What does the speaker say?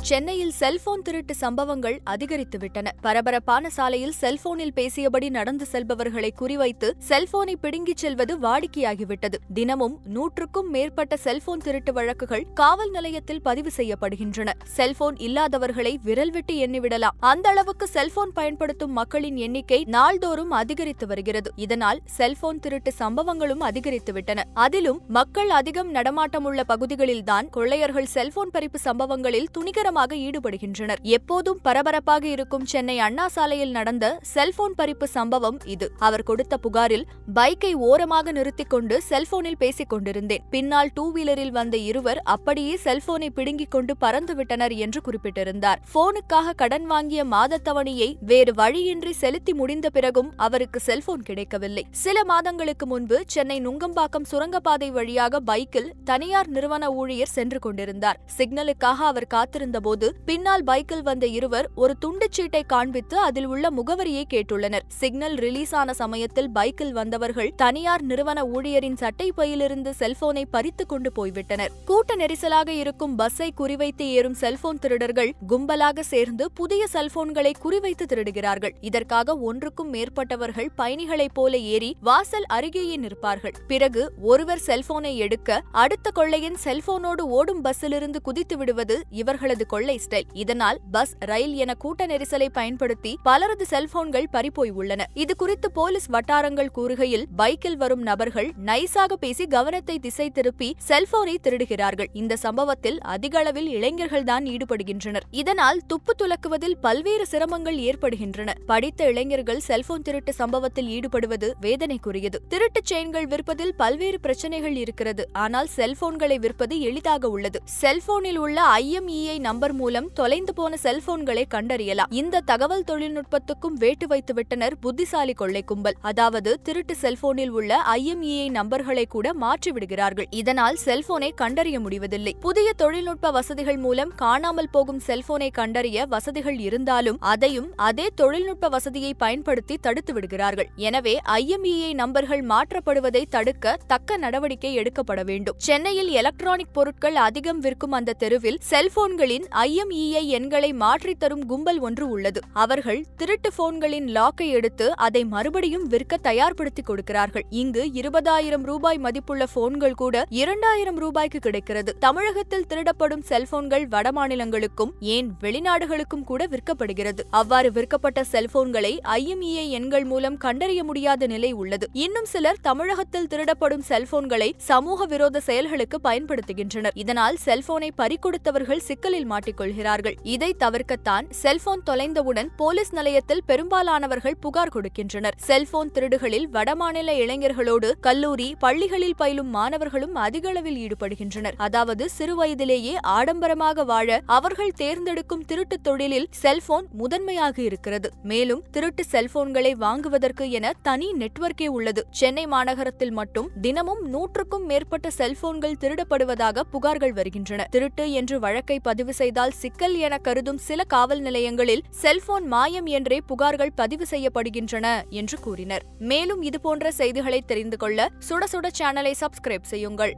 சென்னையில் செல்போன் திருட்டு சம்பவங்கள் அதிகரித்துவிட்டன. பரபரப்பான சாலையில் செல்போனில் பேசியபடி நடந்து செல்பவர்களை குறிவைத்து செல்போனை பிடுங்கிச் செல்வது வாடிக்கையாகிவிட்டது. தினமும் 100க்கும் மேற்பட்ட செல்போன் திருட்டு வழக்குகள் காவல் நிலையத்தில் பதிவு செய்யப்படுகின்றன. செல்போன் இல்லாதவர்களை விரல் விட்டு எண்ணிவிடலாம். அந்த அளவுக்கு செல்போன் பயன்படுத்தும் மக்களின் எண்ணிக்கை நாள்தோறும் அதிகரித்து வருகிறது. இதனால் செல்போன் திருட்டு சம்பவங்களும் அதிகரித்துவிட்டன. அதிலும் மக்கள் அதிகம் நடமாட்டமுள்ள பகுதிகளில்தான் கொள்ளையர்கள் செல்போன் பறிப்பு சம்பவங்களில் துணிகரமாக ஈடுபடுகின்றனர். எப்போதும் பரபரப்பாக இருக்கும் சென்னை அண்ணா சாலையில் நடந்த செல்போன் பறிப்பு சம்பவம் இது. அவர் கொடுத்த புகாரில், பைக்கை ஓரமாக நிறுத்திக் கொண்டு செல்போனில் பேசிக் கொண்டிருந்தேன். பின்னால் 2 வீலரில் வந்த இருவர் அப்படியே செல்போனை பிடுங்கிக் கொண்டு பறந்துவிட்டனர் என்று குறிப்பிட்டிருந்தார். போனுக்காக கடன் வாங்கிய மாதத்தவணையை வேறு வழியின்றி செலுத்தி முடிந்த பிறகும் அவருக்கு செல்போன் கிடைக்கவில்லை. சில மாதங்களுக்கு முன்பு சென்னை நுங்கம்பாக்கம் சுரங்கப்பாதை வழியாக பைக்கில் தனியார் நிறுவன ஊழியர் சென்று கொண்டிருந்தார். சிக்னலுக்காக அவர் காத்திருந்த போது பின்னால் பைக்கில் வந்த இருவர் ஒரு துண்டுச்சீட்டை காண்பித்து அதில் உள்ள முகவரியை கேட்டுள்ளனர். சிக்னல் ரிலீஸ் ஆன சமயத்தில் பைக்கில் வந்தவர்கள் தனியார் நிறுவன ஊழியரின் சட்டை பையிலிருந்து செல்போனை பறித்துக் கொண்டு போய்விட்டனர். கூட்ட நெரிசலாக இருக்கும் பஸ்ஸை குறிவைத்து ஏறும் செல்போன் திருடர்கள் கும்பலாக சேர்ந்து புதிய செல்போன்களை குறிவைத்து திருடுகிறார்கள். இதற்காக ஒன்றுக்கும் மேற்பட்டவர்கள் பயணிகளைப் போல ஏறி வாசல் அருகேயே நிற்பார்கள். பிறகு ஒருவர் செல்போனை எடுக்க அடுத்த கொள்ளையன் செல்போனோடு ஓடும் பஸ்ஸிலிருந்து குதித்து விடுவது இவர்களது கொள்ளை ஸ்டைல். இதனால் பஸ், ரயில் என கூட்ட நெரிசலை பயன்படுத்தி பலரது செல்போன்கள் பறிபோய் உள்ளன. இது குறித்து போலீஸ் வட்டாரங்கள் கூறுகையில், பைக்கில் வரும் நபர்கள் நைசாக பேசி கவனத்தை திசை திருப்பி செல்போனை திருடுகிறார்கள். இந்த சம்பவத்தில் அதிக அளவில் இளைஞர்கள்தான் ஈடுபடுகின்றனர். இதனால் துப்பு துலக்குவதில் பல்வேறு சிரமங்கள் ஏற்படுகின்றன. படித்த இளைஞர்கள் செல்போன் திருட்டு சம்பவத்தில் ஈடுபடுவது வேதனைக்குரியது. திருட்டு செயின்கள் விற்பதில் பல்வேறு பிரச்சனைகள் இருக்கிறது. ஆனால் செல்போன்களை விற்பது எளிதாக உள்ளது. செல்போனில் உள்ள IMEI நம்பர் மூலம் தொலைந்து போன செல்போன்களை கண்டறியலாம். இந்த தகவல் தொழில்நுட்பத்துக்கும் வேட்டு வைத்து விட்டனர் புத்திசாலி கொள்ளை கும்பல். அதாவது திருட்டு செல்போனில் உள்ள IMEI நம்பர்களை கூட மாற்றி விடுகிறார்கள். இதனால் செல்போனை கண்டறிய முடிவதில்லை. புதிய தொழில்நுட்ப வசதிகள் மூலம் காணாமல் போகும் செல்போனை கண்டறிய வசதிகள் இருந்தாலும் அதையும் அதே தொழில்நுட்ப வசதியை பயன்படுத்தி தடுத்து விடுகிறார்கள். எனவே IMEI நம்பர்கள் மாற்றப்படுவதை தடுக்க தக்க நடவடிக்கை எடுக்கப்பட வேண்டும். சென்னையில் எலக்ட்ரானிக் பொருட்கள் அதிகம் விற்கும் அந்த தெருவில் செல்போன்களின் IMEI எண்களை மாற்றித் தரும் கும்பல் ஒன்று உள்ளது. அவர்கள் திருட்டு போன்களின் லாக்கை எடுத்து அதை மறுபடியும் விற்க தயார்படுத்தி கொடுக்கிறார்கள். இங்கு 20,000 ரூபாய் மதிப்புள்ள போன்கள் கூட 2,000 ரூபாய்க்கு கிடைக்கிறது. தமிழகத்தில் திருடப்படும் செல்போன்கள் வடமாநிலங்களுக்கும் ஏன் வெளிநாடுகளுக்கும் கூட விற்கப்படுகிறது. அவ்வாறு விற்கப்பட்ட செல்போன்களை IMEI எண்கள் மூலம் கண்டறிய முடியாத நிலை உள்ளது. இன்னும் சிலர் தமிழகத்தில் திருடப்படும் செல்போன்களை சமூக விரோத செயல்களுக்கு பயன்படுத்துகின்றனர். இதனால் செல்போனை பறிகொடுத்தவர்கள் சிக்கலில் மாட்டிக்கொள்கிறார்கள். இதை தவிர்க்கத்தான் செல்போன் தொலைந்தவுடன் போலீஸ் நிலையத்தில் பெரும்பாலானவர்கள் புகார் கொடுக்கின்றனர். செல்போன் திருடுகளில் வடமாநில இளைஞர்களோடு கல்லூரி, பள்ளிகளில் பயிலும் மாணவர்களும் அதிக அளவில் ஈடுபடுகின்றனர். அதாவது சிறுவயதிலேயே ஆடம்பரமாக வாழ அவர்கள் தேர்ந்தெடுக்கும் திருட்டு தொழிலில் செல்போன் முதன்மையாக இருக்கிறது. மேலும் திருட்டு செல்போன்களை வாங்குவதற்கு என தனி நெட்வொர்க்கே உள்ளது. சென்னை மாநகரத்தில் மட்டும் தினமும் 100க்கும் மேற்பட்ட செல்போன்கள் திருடப்படுவதாக புகார்கள் வருகின்றன. திருட்டு என்று வழக்கை பதிவு செய்தால் சிக்கல் என கருதும் சில காவல் நிலையங்களில் செல்போன் மாயம் என்றே புகார்கள் பதிவு செய்யப்படுகின்றன என்று கூறினர். மேலும் இதுபோன்ற செய்திகளை தெரிந்து கொள்ள சுட சுட சேனலை சப்ஸ்கிரைப் செய்யுங்கள்.